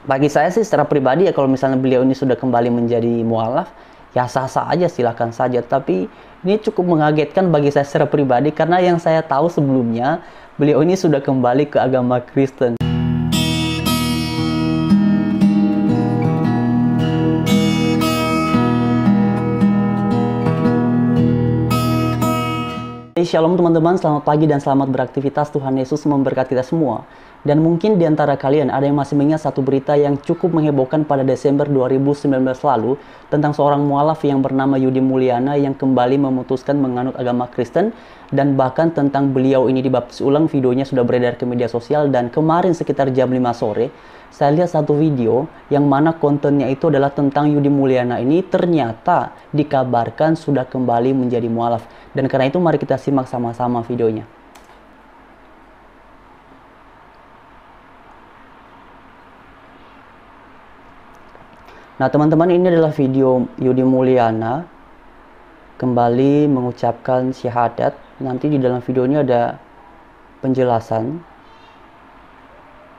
Bagi saya sih secara pribadi ya, kalau misalnya beliau ini sudah kembali menjadi mualaf, ya sah-sah aja, silakan saja. Tapi ini cukup mengagetkan bagi saya secara pribadi, karena yang saya tahu sebelumnya beliau ini sudah kembali ke agama Kristen. Shalom teman-teman, selamat pagi dan selamat beraktivitas. Tuhan Yesus memberkati kita semua. Dan mungkin di antara kalian ada yang masih mengingat satu berita yang cukup menghebohkan pada Desember 2019 lalu tentang seorang mualaf yang bernama Yudi Mulyana yang kembali memutuskan menganut agama Kristen, dan bahkan tentang beliau ini dibaptis ulang. Videonya sudah beredar ke media sosial, dan kemarin sekitar jam 5 sore saya lihat satu video yang mana kontennya itu adalah tentang Yudi Mulyana ini ternyata dikabarkan sudah kembali menjadi mualaf. Dan karena itu mari kita simak sama-sama videonya. Nah teman-teman, ini adalah video Yudi Mulyana kembali mengucapkan syahadat. Nanti di dalam video ini ada penjelasan,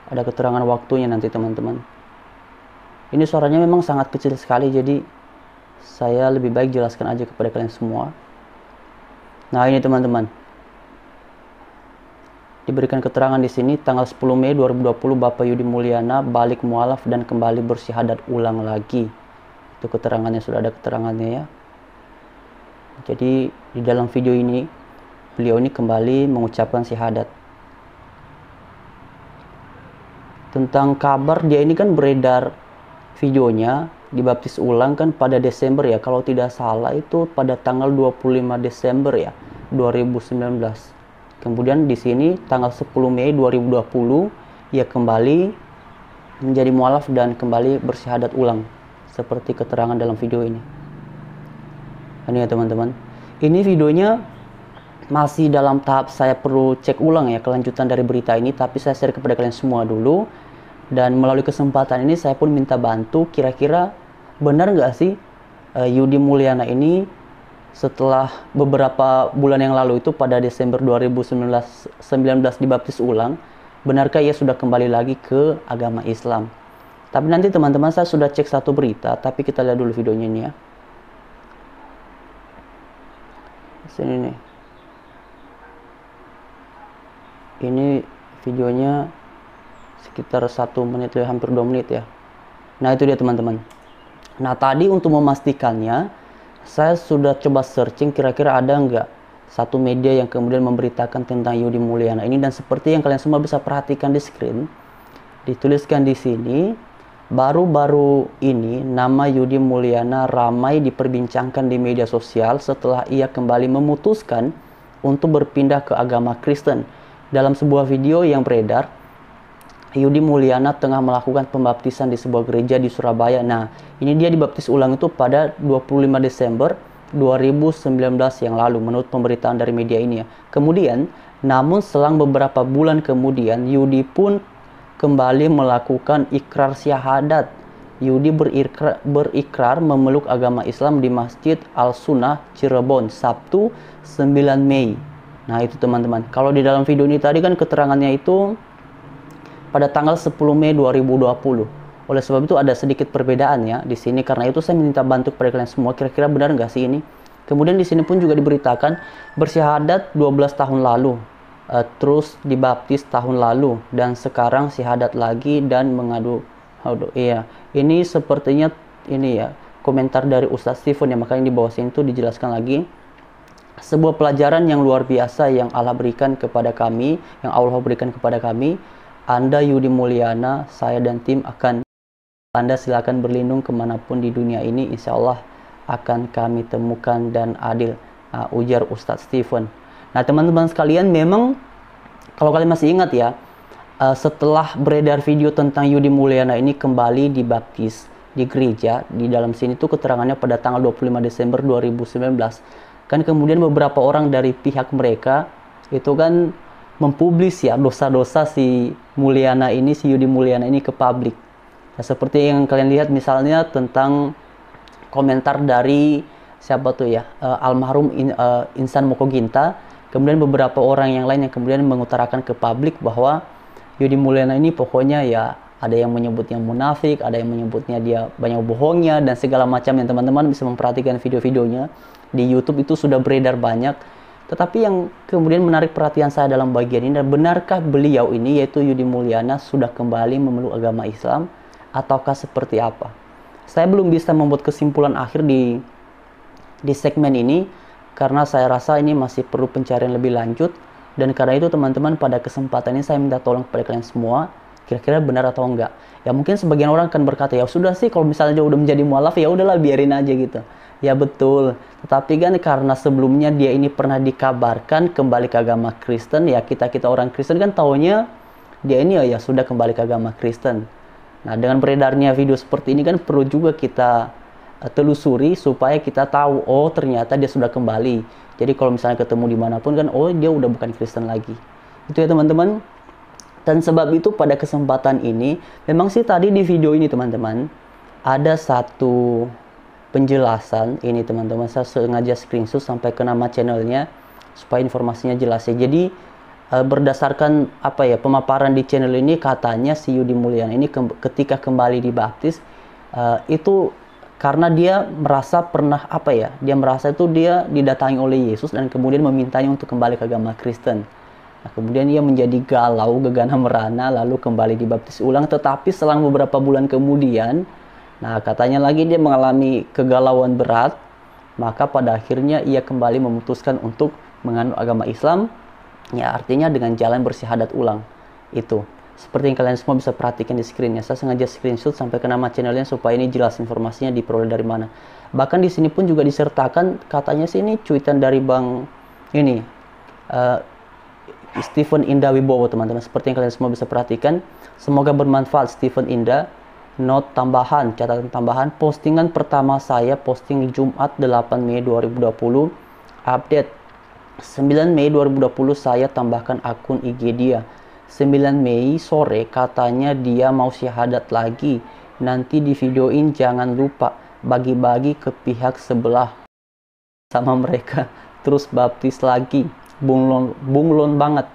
ada keterangan waktunya nanti teman-teman. Ini suaranya memang sangat kecil sekali, jadi saya lebih baik jelaskan aja kepada kalian semua. Nah ini teman-teman, diberikan keterangan di sini tanggal 10 Mei 2020 Bapak Yudi Mulyana balik mualaf dan kembali bersyahadat ulang lagi. Itu keterangannya, sudah ada keterangannya ya. Jadi di dalam video ini beliau ini kembali mengucapkan syahadat. Tentang kabar dia ini kan beredar videonya dibaptis ulang kan pada Desember ya, kalau tidak salah itu pada tanggal 25 Desember ya 2019. Kemudian di sini tanggal 10 Mei 2020 ia kembali menjadi mualaf dan kembali bersyahadat ulang seperti keterangan dalam video ini. Ini ya teman-teman, ini videonya masih dalam tahap saya perlu cek ulang ya kelanjutan dari berita ini, tapi saya share kepada kalian semua dulu. Dan melalui kesempatan ini saya pun minta bantu, kira-kira benar nggak sih Yudi Mulyana ini setelah beberapa bulan yang lalu itu pada Desember 2019 dibaptis ulang, benarkah ia sudah kembali lagi ke agama Islam? Tapi nanti teman-teman, saya sudah cek satu berita, tapi kita lihat dulu videonya ini ya. Sini nih. Ini videonya sekitar 1 menit, hampir 2 menit ya. Nah itu dia teman-teman. Nah tadi untuk memastikannya, saya sudah coba searching kira-kira ada nggak satu media yang kemudian memberitakan tentang Yudi Mulyana ini. Dan seperti yang kalian semua bisa perhatikan di screen, dituliskan di sini, baru-baru ini nama Yudi Mulyana ramai diperbincangkan di media sosial setelah ia kembali memutuskan untuk berpindah ke agama Kristen. Dalam sebuah video yang beredar, Yudi Mulyana tengah melakukan pembaptisan di sebuah gereja di Surabaya. Nah, ini dia dibaptis ulang itu pada 25 Desember 2019 yang lalu menurut pemberitaan dari media ini ya. Kemudian, namun selang beberapa bulan kemudian, Yudi pun kembali melakukan ikrar syahadat. Yudi berikrar memeluk agama Islam di Masjid Al-Sunnah Cirebon, Sabtu 9 Mei. Nah, itu teman-teman. Kalau di dalam video ini tadi kan keterangannya itu pada tanggal 10 Mei 2020. Oleh sebab itu ada sedikit perbedaan ya di sini. Karena itu saya minta bantu kepada kalian semua, kira-kira benar nggak sih ini? Kemudian di sini pun juga diberitakan bersyahadat 12 tahun lalu, terus dibaptis tahun lalu, dan sekarang syahadat lagi dan mengadu. Iya, ini sepertinya ini ya komentar dari Ustadz Stephen ya, makanya di bawah sini itu dijelaskan lagi. Sebuah pelajaran yang luar biasa yang Allah berikan kepada kami, Anda Yudi Mulyana, saya dan tim akan Anda silakan berlindung kemanapun di dunia ini, insya Allah akan kami temukan dan adil, ujar Ustadz Stephen. Nah teman-teman sekalian, memang kalau kalian masih ingat ya, setelah beredar video tentang Yudi Mulyana ini kembali dibaptis di gereja, di dalam sini tuh keterangannya pada tanggal 25 Desember 2019. Kan kemudian beberapa orang dari pihak mereka itu kan mempublis ya dosa-dosa si Yudi Mulyana ini ke publik. Nah, seperti yang kalian lihat misalnya tentang komentar dari siapa tuh ya, almarhum Insan Moko Ginta. Kemudian beberapa orang yang lain yang kemudian mengutarakan ke publik bahwa Yudi Mulyana ini pokoknya ya ada yang menyebutnya munafik, ada yang menyebutnya dia banyak bohongnya, dan segala macam yang teman-teman bisa memperhatikan video-videonya. Di YouTube itu sudah beredar banyak. Tetapi yang kemudian menarik perhatian saya dalam bagian ini, benarkah beliau ini, yaitu Yudi Mulyana, sudah kembali memeluk agama Islam, ataukah seperti apa? Saya belum bisa membuat kesimpulan akhir di segmen ini, karena saya rasa ini masih perlu pencarian lebih lanjut. Dan karena itu teman-teman, pada kesempatan ini saya minta tolong kepada kalian semua, kira-kira benar atau enggak. Ya mungkin sebagian orang akan berkata, ya sudah sih, kalau misalnya dia udah menjadi mualaf, ya udahlah biarin aja gitu. Ya betul, tetapi kan karena sebelumnya dia ini pernah dikabarkan kembali ke agama Kristen, ya kita orang Kristen kan taunya dia ini ya sudah kembali ke agama Kristen. Nah, dengan beredarnya video seperti ini kan perlu juga kita telusuri supaya kita tahu, oh ternyata dia sudah kembali. Jadi kalau misalnya ketemu dimanapun kan, oh dia udah bukan Kristen lagi. Itu ya teman-teman. Dan sebab itu pada kesempatan ini, memang sih tadi di video ini teman-teman, ada satu penjelasan ini teman-teman. Saya sengaja screenshot sampai ke nama channelnya, supaya informasinya jelas ya. Jadi berdasarkan apa ya, pemaparan di channel ini, katanya si Yudi Mulyana ini ketika kembali dibaptis, itu karena dia merasa pernah apa ya, dia merasa itu dia didatangi oleh Yesus dan kemudian memintanya untuk kembali ke agama Kristen. Nah, kemudian dia menjadi galau, gegana merana, lalu kembali dibaptis ulang. Tetapi selang beberapa bulan kemudian, nah katanya lagi dia mengalami kegalauan berat, maka pada akhirnya ia kembali memutuskan untuk menganut agama Islam, ya artinya dengan jalan bersyahadat ulang. Itu seperti yang kalian semua bisa perhatikan di screennya. Saya sengaja screenshot sampai ke nama channelnya supaya ini jelas informasinya diperoleh dari mana. Bahkan di sini pun juga disertakan, katanya sih ini cuitan dari Bang ini Stephen Indah Wibowo teman-teman. Seperti yang kalian semua bisa perhatikan. Semoga bermanfaat Stephen Indah. Note tambahan, catatan tambahan, postingan pertama saya posting Jumat 8 Mei 2020. Update 9 Mei 2020 saya tambahkan akun IG dia. 9 Mei sore katanya dia mau syahadat lagi. Nanti di videoin, jangan lupa bagi-bagi ke pihak sebelah sama mereka. Terus baptis lagi. Bunglon banget.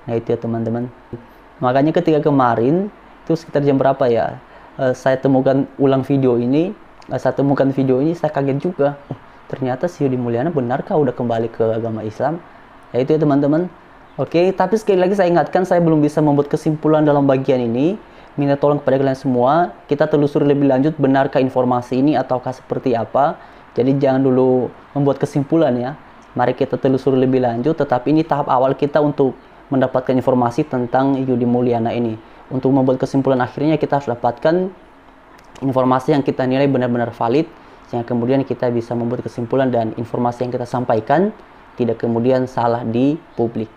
Nah itu ya teman-teman. Makanya ketika kemarin, itu sekitar jam berapa ya, saya temukan ulang video ini. Saya temukan video ini, saya kaget juga. Ternyata si Yudi Mulyana benarkah udah kembali ke agama Islam? Ya itu ya teman-teman. Oke, tapi sekali lagi saya ingatkan, saya belum bisa membuat kesimpulan dalam bagian ini. Minta tolong kepada kalian semua, kita telusuri lebih lanjut benarkah informasi ini ataukah seperti apa. Jadi jangan dulu membuat kesimpulan ya. Mari kita telusuri lebih lanjut, tetapi ini tahap awal kita untuk mendapatkan informasi tentang Yudi Mulyana ini. Untuk membuat kesimpulan akhirnya kita harus dapatkan informasi yang kita nilai benar-benar valid, sehingga kemudian kita bisa membuat kesimpulan dan informasi yang kita sampaikan tidak kemudian salah di publik.